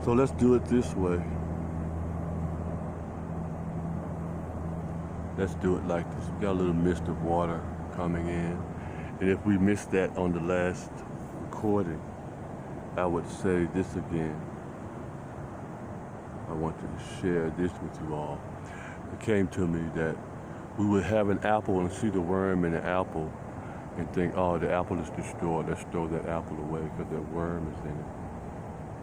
So let's do it this way. Let's do it like this. We got a little mist of water coming in. And if we missed that on the last recording, I would say this again. I want to share this with you all. It came to me that we would have an apple and see the worm in the apple and think, oh, the apple is destroyed. Let's throw that apple away because that worm is in it.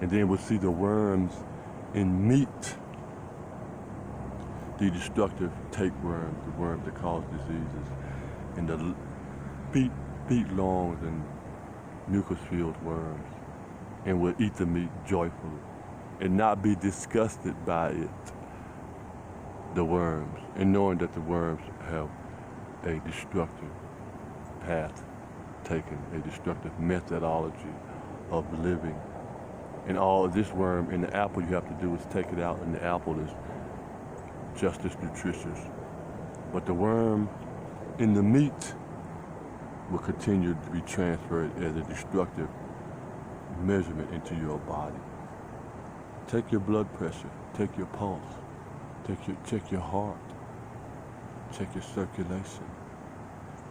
And then we'll see the worms in meat, the destructive tapeworms, the worms that cause diseases, and the feet-longs and mucus-filled worms. And we'll eat the meat joyfully and not be disgusted by it, the worms, and knowing that the worms have a destructive path taken, a destructive methodology of living. And all of this worm in the apple you have to do is take it out, and the apple is just as nutritious. But the worm in the meat will continue to be transferred as a destructive measurement into your body. Take your blood pressure, take your pulse, check your heart, check your circulation,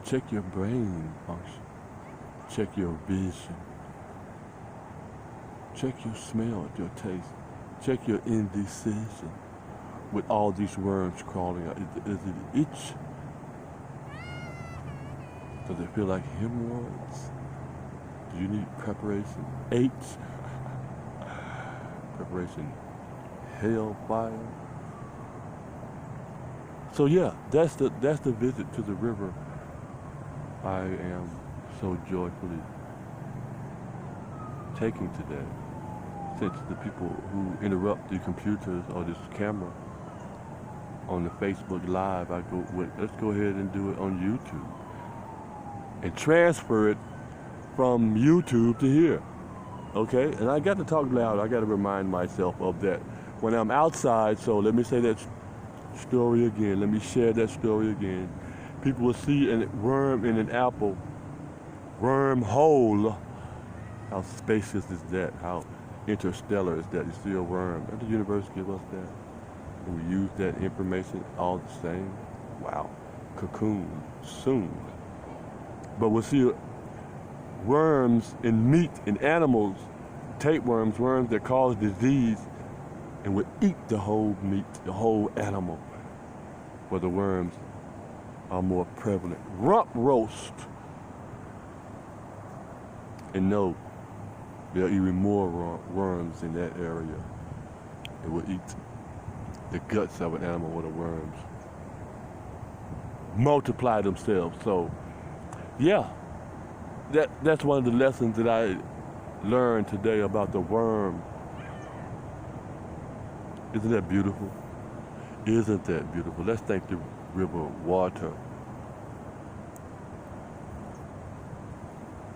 check your brain function, check your vision, check your smell, your taste, check your indecision with all these worms crawling out. Is it itch? Does it feel like hemorrhoids? Do you need preparation H? Preparation hellfire? So yeah, that's the visit to the river I am so joyfully taking today. Since the people who interrupt the computers or this camera on the Facebook Live, let's go ahead and do it on YouTube and transfer it from YouTube to here. Okay? And I got to talk loud. I got to remind myself of that when I'm outside. So let me say that story again. Let me share that story again. People will see a worm in an apple, worm hole. How spacious is that? How interstellar is that? You see a worm. Doesn't the universe give us that? And we use that information all the same. Wow. Cocoon. Soon. But we'll see worms in meat, in animals, tapeworms, worms that cause disease, and would eat the whole meat, the whole animal, where the worms are more prevalent. Rump roast. And no, there are even more worms in that area. It will eat the guts of an animal where the worms multiply themselves. So, yeah, that's one of the lessons that I learned today about the worm. Isn't that beautiful? Isn't that beautiful? Let's thank the river water.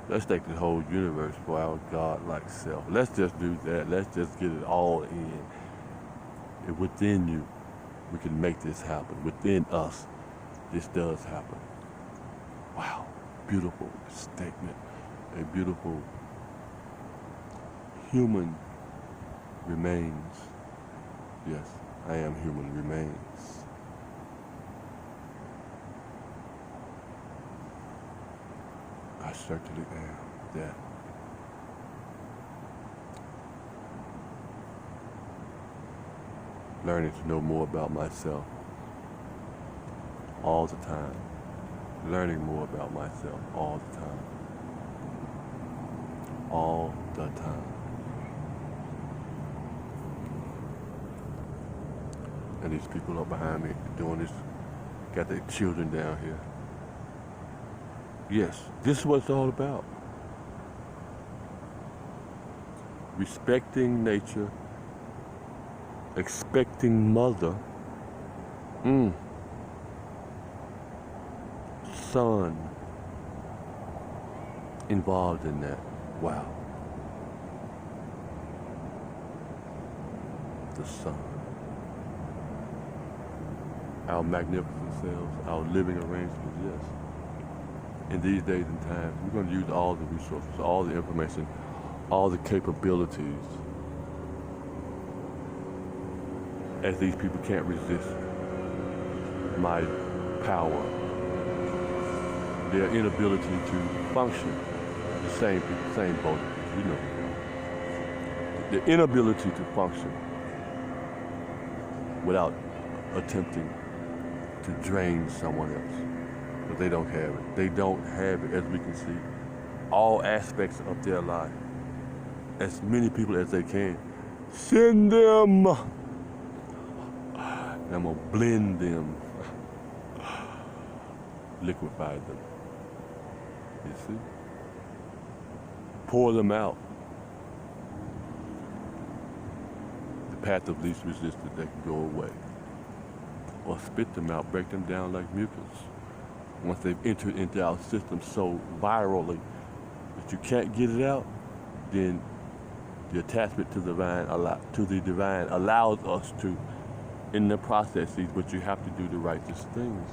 Let's thank the whole universe for our God-like self. Let's just do that. Let's just get it all in. And within you, we can make this happen. Within us, this does happen. Wow. Beautiful statement. A beautiful human remains. Yes, I am human remains. I certainly am that. Learning to know more about myself all the time. Learning more about myself all the time. All the time. And these people up behind me doing this, got their children down here. Yes, this is what it's all about. Respecting nature, expecting mother, son involved in that. Wow. The sun. Our magnificent selves, our living arrangements, yes. In these days and times, we're going to use all the resources, all the information, all the capabilities as these people can't resist my power. Their inability to function, the same people, same boat, you know. The inability to function without attempting to drain someone else. But they don't have it. They don't have it, as we can see. All aspects of their life. As many people as they can. Send them. And I'm gonna blend them. Liquefy them. You see? Pour them out. The path of least resistance that can go away. Or spit them out, break them down like mucus. Once they've entered into our system so virally that you can't get it out, then the attachment to the divine allows us to, in the processes, but you have to do the righteous things.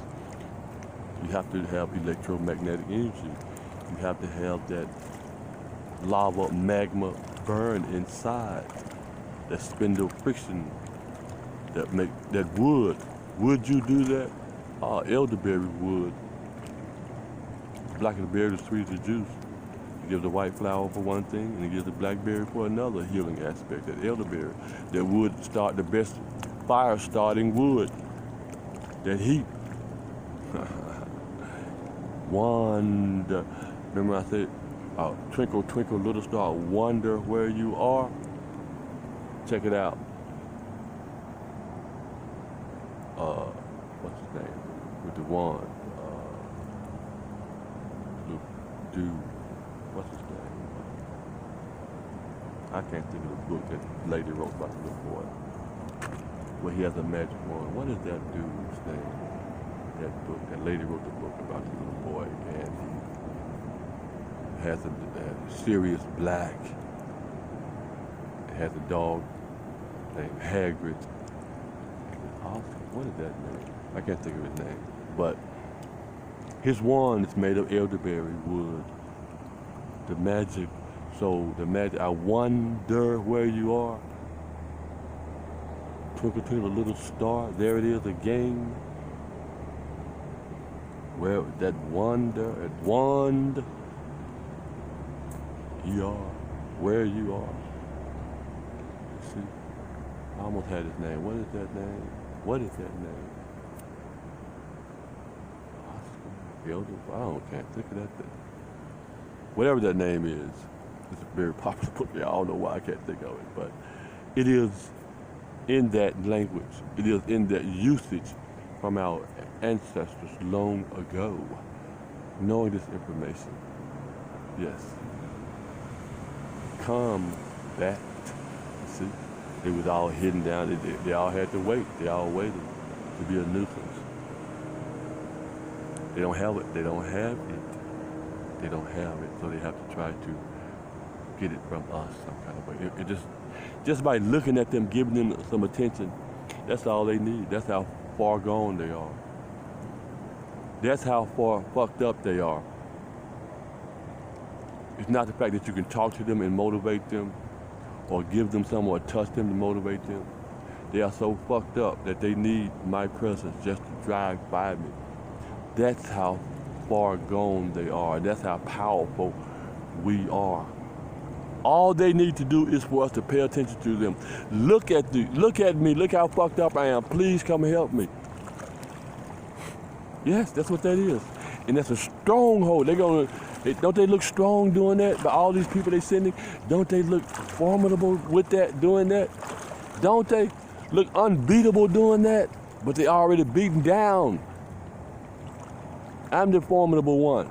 You have to have electromagnetic energy. You have to have that lava magma burn inside, that spindle friction, that wood. Would you do that? Elderberry wood. Black of the berry is sweet as the juice. It gives the white flower for one thing, and it gives the blackberry for another healing aspect. That elderberry, that would start the best fire-starting wood. That heat. Wonder. Remember I said, twinkle, twinkle, little star, wonder where you are? Check it out. What's his name? With the wand. What's his name? I can't think of the book that the lady wrote about the little boy. Where he has a magic wand. What is that dude's name? That book, that lady wrote the book about the little boy, and he has a Sirius Black. It has a dog named Hagrid. What is that name? I can't think of his name. But his wand is made of elderberry wood. The magic, I wonder where you are. Twinkle, twinkle, little star, there it is again. Where that wonder, you are, where you are. You see, I almost had his name. What is that name? What is that name? Can't think of that thing. Whatever that name is, it's a very popular book. I don't know why I can't think of it, but it is in that language. It is in that usage from our ancestors long ago. Knowing this information, yes. Combat. See, it was all hidden down. They all had to wait. They all waited to be a nuisance. They don't have it. They don't have it. They don't have it. So they have to try to get it from us some kind of way. It just by looking at them, giving them some attention, that's all they need. That's how far gone they are. That's how far fucked up they are. It's not the fact that you can talk to them and motivate them, or give them some, or touch them to motivate them. They are so fucked up that they need my presence just to drive by me. That's how far gone they are. That's how powerful we are. All they need to do is for us to pay attention to them. Look at me, look how fucked up I am. Please come and help me. Yes, that's what that is. And that's a stronghold. Don't they look strong doing that? By all these people they sending, don't they look formidable with that, doing that? Don't they look unbeatable doing that? But they already beaten down. I'm the formidable one.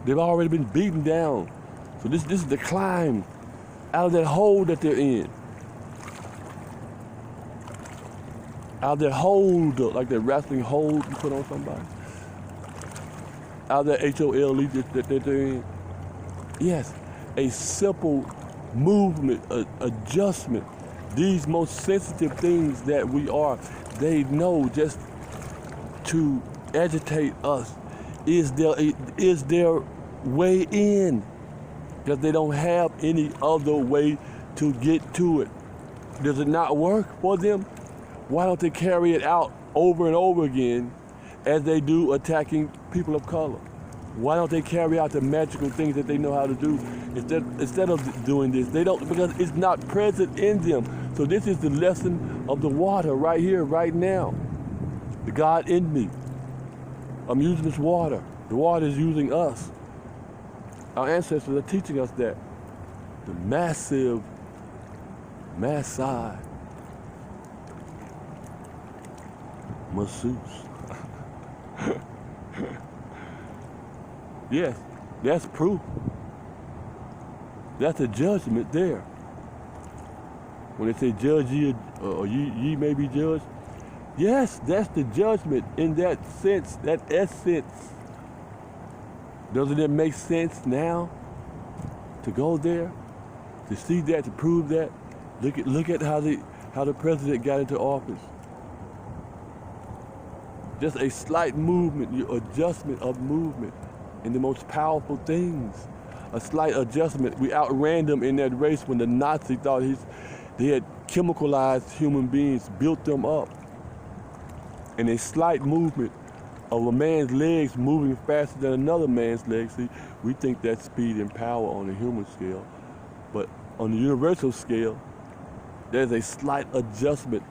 They've already been beaten down. So this is the climb out of that hole that they're in. Out of that hold, like that wrestling hold you put on somebody. Out of that HOLE that they're in. Yes, a simple movement, adjustment. These most sensitive things that we are, they know just to agitate us is their way in, because they don't have any other way to get to it. Does it not work for them? Why don't they carry it out over and over again as they do attacking people of color? Why don't they carry out the magical things that they know how to do instead of doing this? They don't, because it's not present in them. So this is the lesson of the water right here, right now. The God in me. I'm using this water. The water is using us. Our ancestors are teaching us that. The massive Masai masseuse. Yes, that's proof. That's a judgment there. When they say judge ye, or ye may be judged, yes, that's the judgment in that sense, that essence. Doesn't it make sense now to go there, to see that, to prove that? Look at how the president got into office. Just a slight movement, your adjustment of movement in the most powerful things. A slight adjustment. We outran them in that race when the Nazi thought they had chemicalized human beings, built them up. And a slight movement of a man's legs moving faster than another man's legs. See, we think that's speed and power on the human scale. But on the universal scale, there's a slight adjustment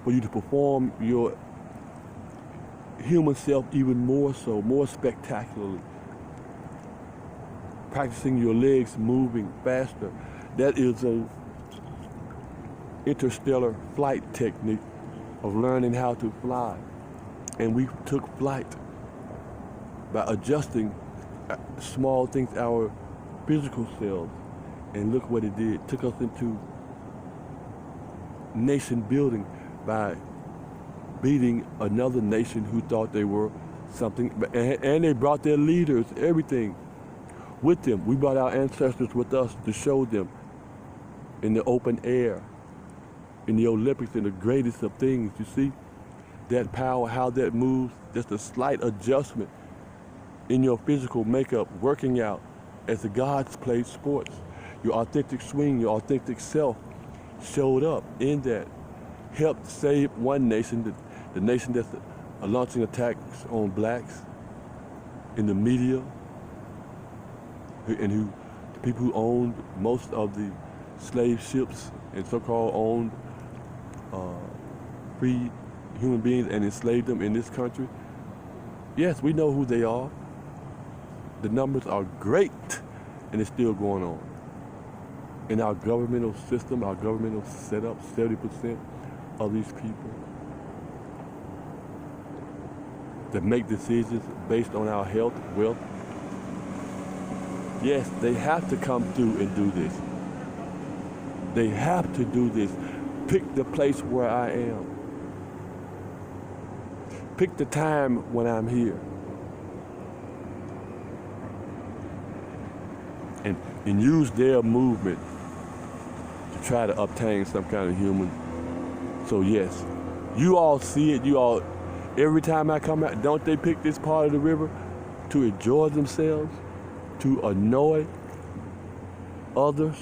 for you to perform your human self even more so, more spectacularly. Practicing your legs moving faster. That is a interstellar flight technique of learning how to fly. And we took flight by adjusting small things, our physical selves. And look what it did. It took us into nation building by beating another nation who thought they were something. And they brought their leaders, everything with them. We brought our ancestors with us to show them in the open air, in the Olympics, in the greatest of things. You see that power, how that moves, just a slight adjustment in your physical makeup, working out as the gods played sports. Your authentic swing, your authentic self showed up in that, helped save one nation, the nation that's launching attacks on blacks in the media, and the people who owned most of the slave ships and so-called owned free human beings and enslaved them in this country. Yes, we know who they are. The numbers are great, and it's still going on. In our governmental system, our governmental setup, 70% of these people that make decisions based on our health, wealth, yes, they have to come through and do this. They have to do this. Pick the place where I am. Pick the time when I'm here. And use their movement to try to obtain some kind of human. So yes, you all see it, you all, every time I come out, don't they pick this part of the river to enjoy themselves, to annoy others,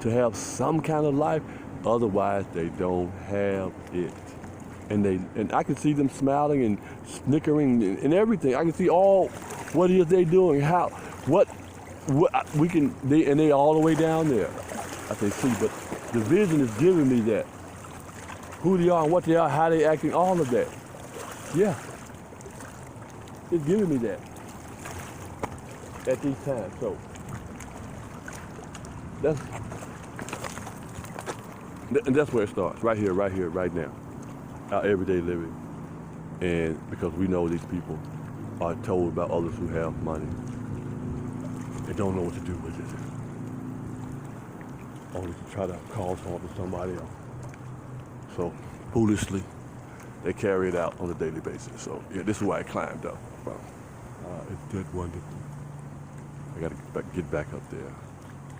to have some kind of life? Otherwise, they don't have it. And I can see them smiling and snickering and everything. I can see all what it is they doing, how, what we can, and they all the way down there. I can see, but the vision is giving me that. Who they are and what they are, how they acting, all of that. Yeah. It's giving me that at these times. So that's where it starts, right here, right now. Our everyday living. And because we know these people are told by others who have money, they don't know what to do with it. Only to try to cause harm to somebody else. So foolishly, they carry it out on a daily basis. So yeah, this is why I climbed up from. It's that wonderful. I gotta get back up there.